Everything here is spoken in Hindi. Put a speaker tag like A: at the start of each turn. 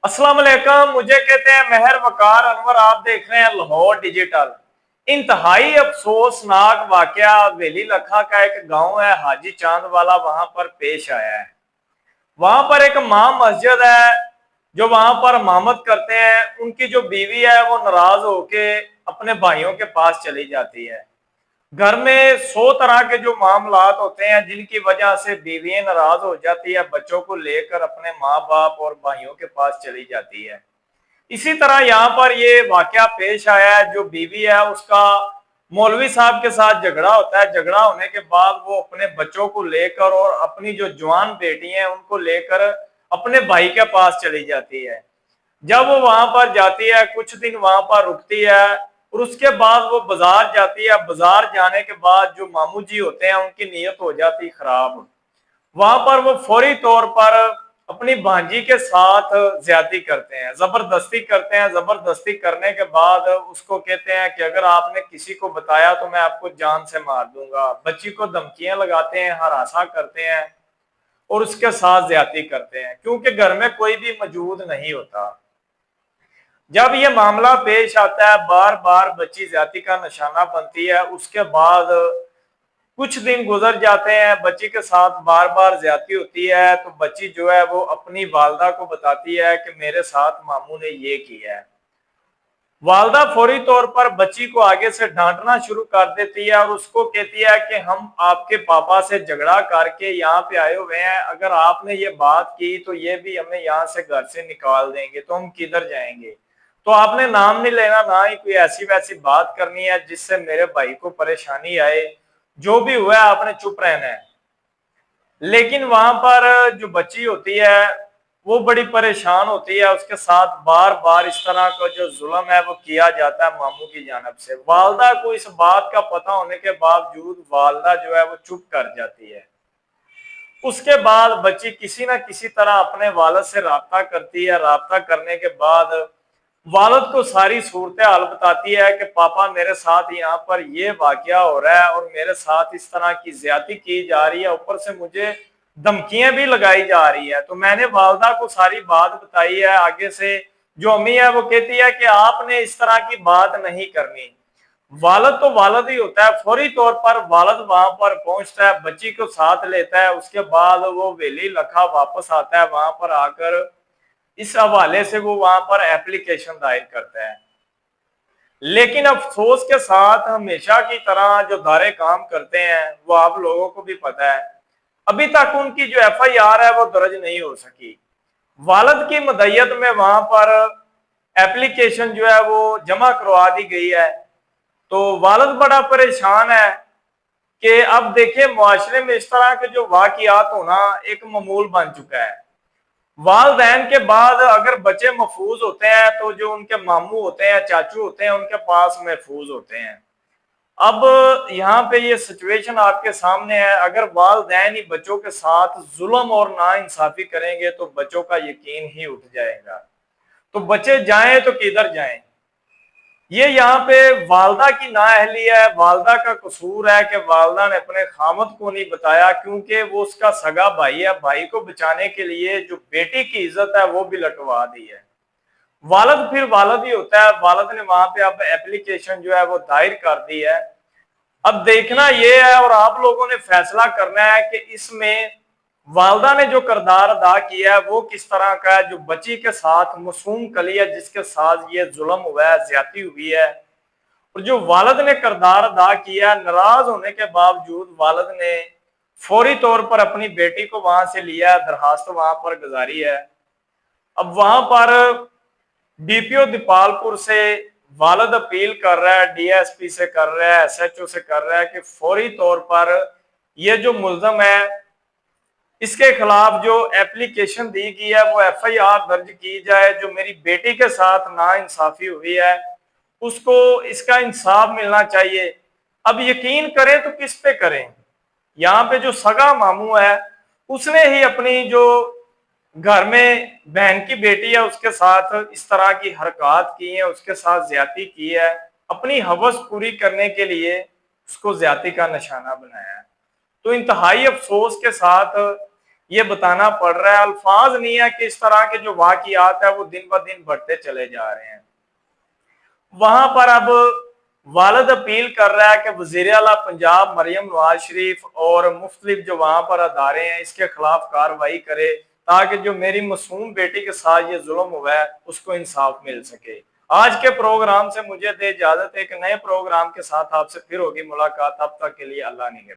A: अस्सलाम वालेकुम। मुझे कहते हैं मेहर वकार अनवर। आप देख रहे हैं लाहौर डिजिटल। इंतहाई अफसोसनाक वाकया वेली लखा का एक गांव है हाजी चांद वाला, वहां पर पेश आया है। वहां पर एक मां मस्जिद है जो वहां पर इमामत करते हैं। उनकी जो बीवी है वो नाराज होके अपने भाइयों के पास चली जाती है। घर में 100 तरह के जो मामलात होते हैं जिनकी वजह से बीवियां नाराज हो जाती है, बच्चों को लेकर अपने माँ बाप और भाइयों के पास चली जाती है। इसी तरह यहाँ पर ये वाकया पेश आया है। जो बीवी है उसका मौलवी साहब के साथ झगड़ा होता है। झगड़ा होने के बाद वो अपने बच्चों को लेकर और अपनी जो जवान बेटी है उनको लेकर अपने भाई के पास चली जाती है। जब वो वहां पर जाती है, कुछ दिन वहां पर रुकती है और उसके बाद वो बाजार जाती है। बाजार जाने के बाद जो मामू जी होते हैं उनकी नीयत हो जाती खराब। वहां पर वो फौरी तौर पर अपनी भांजी के साथ ज्यादती करते हैं, जबरदस्ती करते हैं। जबरदस्ती करने के बाद उसको कहते हैं कि अगर आपने किसी को बताया तो मैं आपको जान से मार दूंगा। बच्ची को धमकियां लगाते हैं, हरासा करते हैं और उसके साथ ज्यादती करते हैं, क्योंकि घर में कोई भी मौजूद नहीं होता। जब ये मामला पेश आता है, बार बार बच्ची ज्यादती का निशाना बनती है। उसके बाद कुछ दिन गुजर जाते हैं, बच्ची के साथ बार बार ज्यादती होती है। तो बच्ची जो है वो अपनी वालदा को बताती है कि मेरे साथ मामू ने ये किया है। वालदा फौरी तौर पर बच्ची को आगे से डांटना शुरू कर देती है और उसको कहती है कि हम आपके पापा से झगड़ा करके यहाँ पे आए हुए हैं। अगर आपने ये बात की तो ये भी हमें यहाँ से घर से निकाल देंगे, तो हम किधर जाएंगे। तो आपने नाम नहीं लेना, ना ही कोई ऐसी वैसी बात करनी है जिससे मेरे भाई को परेशानी आए। जो भी हुआ है आपने चुप रहना है। लेकिन वहां पर जो बच्ची होती है वो बड़ी परेशान होती है। उसके साथ बार बार इस तरह का जो जुल्म है वो किया जाता है मामू की जानब से। वालदा को इस बात का पता होने के बावजूद वालदा जो है वो चुप कर जाती है। उसके बाद बच्ची किसी ना किसी तरह अपने वालिद से राब्ता करती है। राब्ता करने के बाद वालिद को सारी सूरत हाल बताती है कि पापा मेरे साथ यहाँ पर ये वाकया हो रहा है और मेरे साथ इस तरह की ज्यादती की जा रही है, ऊपर से मुझे धमकियां भी लगाई जा रही है। तो मैंने वालदा को सारी बात बताई है। आगे से जो अम्मी है वो कहती है कि आपने इस तरह की बात नहीं करनी। वालद तो वालद ही होता है। फौरी तौर पर वालद वहां पर पहुंचता है, बच्ची को साथ लेता है। उसके बाद वो वेली लखा वापस आता है। वहां पर आकर इस हवाले से वो वहां पर एप्लीकेशन दायर करता है। लेकिन अफसोस के साथ हमेशा की तरह जो दारे काम करते हैं वो आप लोगों को भी पता है, अभी तक उनकी जो FIR है वो दर्ज नहीं हो सकी। वालद की मदयत में वहां पर एप्लीकेशन जो है वो जमा करवा दी गई है। तो वालद बड़ा परेशान है कि अब देखिए मुआशरे में इस तरह के जो वाकयात होना एक मामूल बन चुका है। वालदैन के बाद अगर बच्चे महफूज होते हैं तो जो उनके मामू होते हैं, चाचू होते हैं, उनके पास महफूज होते हैं। अब यहाँ पे ये सिचुएशन आपके सामने है। अगर वालदैन ही बच्चों के साथ जुल्म और नाइंसाफी करेंगे तो बच्चों का यकीन ही उठ जाएगा। तो बच्चे जाएं तो किधर जाएं। ये यहाँ पे वालदा की नाअहली है, वालदा का कसूर है कि वालदा ने अपने खामद को नहीं बताया, क्योंकि वो उसका सगा भाई है। भाई को बचाने के लिए जो बेटी की इज्जत है वो भी लटवा दी है। वालद फिर वालद ही होता है। वालद ने वहां पे अब एप्लीकेशन जो है वो दायर कर दी है। अब देखना ये है और आप लोगों ने फैसला करना है कि इसमें वालदा ने जो किरदार अदा किया है वो किस तरह का है। जो बच्ची के साथ मासूम कली है जिसके साथ ये जुल्म हुआ है, ज्यादती हुई है, और जो वालद ने किरदार अदा किया, नाराज होने के बावजूद वालद ने फौरी तौर पर अपनी बेटी को वहां से लिया, दरखास्त वहां पर गुजारी है। अब वहां पर DPO दीपालपुर से वालद अपील कर रहा है, DSP से कर रहा है, SHO से कर रहा है कि फौरी तौर पर ये जो मुल्जम है इसके खिलाफ जो एप्लीकेशन दी गई है वो FIR दर्ज की जाए। जो मेरी बेटी के साथ नाइंसाफी हुई है उसको इसका इंसाफ मिलना चाहिए। अब यकीन करें तो किस पे करें। यहाँ पे जो सगा मामू है उसने ही अपनी जो घर में बहन की बेटी है उसके साथ इस तरह की हरकत की है, उसके साथ ज्यादती की है। अपनी हवस पूरी करने के लिए उसको ज्यादती का निशाना बनाया है। तो इंतहाई अफसोस के साथ ये बताना पड़ रहा है। अल्फाज नहीं है कि इस तरह के जो वाकयात है वो दिन ब दिन बढ़ते चले जा रहे हैं। वहां पर अब वालिद अपील कर रहा है कि वजीर आला पंजाब मरियम नवाज शरीफ और मुख्तलिफ जो वहां पर अदारे हैं इसके खिलाफ कार्रवाई करे, ताकि जो मेरी मासूम बेटी के साथ ये जुल्म हुआ है उसको इंसाफ मिल सके। आज के प्रोग्राम से मुझे दे इजाजत, एक नए प्रोग्राम के साथ आपसे फिर होगी मुलाकात। तब तक के लिए अल्लाह ने